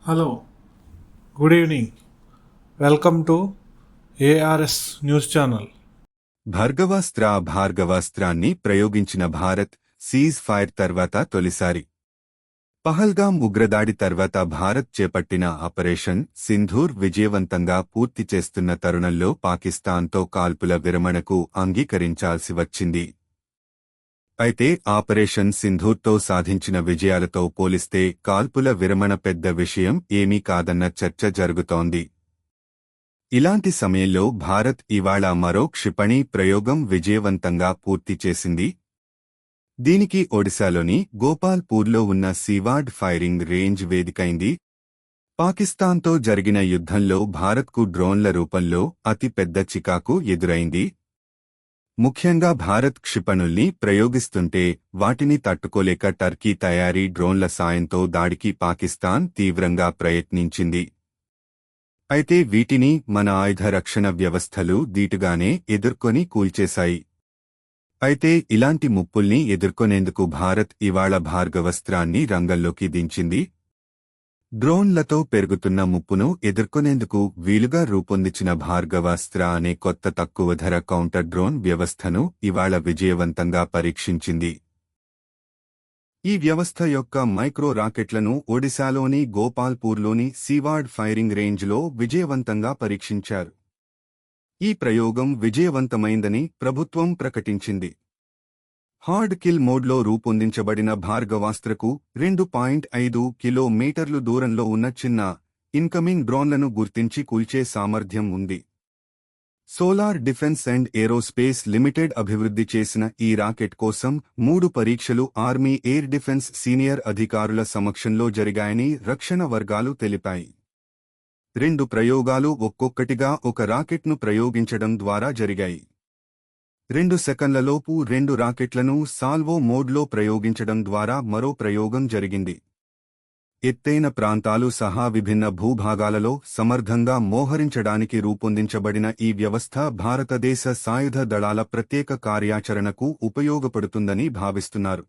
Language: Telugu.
Hello, good evening. Welcome to ARS News Channel. భార్గవాస్త్రాన్ని ప్రయోగించిన భారత్ సీజ్ ఫైర్ తర్వాత తొలిసారి పహల్గాం ఉగ్రదాడి తర్వాత భారత్ చేపట్టిన ఆపరేషన్ సింధూర్ విజయవంతంగా పూర్తి చేస్తున్న తరుణంలో పాకిస్తాన్తో కాల్పుల విరమణకు అంగీకరించాల్సి వచ్చింది. అయితే ఆపరేషన్ సింధూర్తో సాధించిన విజయాలతో పోలిస్తే కాల్పుల విరమణ పెద్ద విషయం ఏమీ కాదన్న చర్చ జరుగుతోంది. ఇలాంటి సమయంలో భారత్ ఇవాళ మరో క్షిపణి ప్రయోగం విజయవంతంగా పూర్తి చేసింది. దీనికి ఒడిశాలోని గోపాల్పూర్లో ఉన్న సీవార్డ్ ఫైరింగ్ రేంజ్ వేదికైంది. పాకిస్తాన్తో జరిగిన యుద్ధంలో భారత్కు డ్రోన్ల రూపంలో అతి పెద్ద చికాకు ఎదురైంది. ముఖ్యంగా భారత్ క్షిపణుల్ని ప్రయోగిస్తుంటే వాటిని తట్టుకోలేక టర్కీ తయారీ డ్రోన్ల సాయంతో దాడికి పాకిస్తాన్ తీవ్రంగా ప్రయత్నించింది. అయితే వీటిని మన ఆయుధ రక్షణ వ్యవస్థలు దీటుగానే ఎదుర్కొని కూల్చేశాయి. అయితే ఇలాంటి ముప్పుల్ని ఎదుర్కొనేందుకు భారత్ ఇవాళ భార్గవస్త్రాన్ని రంగంలోకి దించింది. డ్రోన్లతో పెరుగుతున్న ముప్పును ఎదుర్కొనేందుకు వీలుగా రూపొందించిన భార్గవాస్త్ర అనే కొత్త తక్కువ ధర కౌంటర్ డ్రోన్ వ్యవస్థను ఇవాళ విజయవంతంగా పరీక్షించింది. ఈ వ్యవస్థ యొక్క మైక్రో రాకెట్లను ఒడిశాలోని గోపాల్పూర్లోని సీవార్డ్ ఫైరింగ్ రేంజ్లో విజయవంతంగా పరీక్షించారు. ఈ ప్రయోగం విజయవంతమైందని ప్రభుత్వం ప్రకటించింది. హార్డ్ కిల్ మోడ్లో రూపొందించబడిన భార్గవాస్త్రకు 2.5 కిలోమీటర్లు దూరంలో ఉన్న చిన్న ఇన్కమింగ్ డ్రోన్లను గుర్తించి కూల్చే సామర్థ్యం ఉంది. Solar defence and aerospace limited అభివృద్ధి చేసిన ఈ రాకెట్ కోసం 3 పరీక్షలు ఆర్మీ ఎయిర్ డిఫెన్స్ సీనియర్ అధికారుల సమక్షంలో జరిగాయని రక్షణ వర్గాలు తెలిపాయి. 2 ప్రయోగాలు ఒక్కొక్కటిగా ఒక రాకెట్ను ప్రయోగించడం ద్వారా జరిగాయి. 2 సెకన్లలోపు 2 రాకెట్లను సాల్వో మోడ్లో ప్రయోగించడం ద్వారా మరో ప్రయోగం జరిగింది. ఎత్తైన ప్రాంతాలు సహా విభిన్న భూభాగాలలో సమర్థంగా మోహరించడానికి రూపొందించబడిన ఈ వ్యవస్థ భారతదేశ సాయుధ దళాల ప్రత్యేక కార్యాచరణకు ఉపయోగపడుతుందని భావిస్తున్నారు.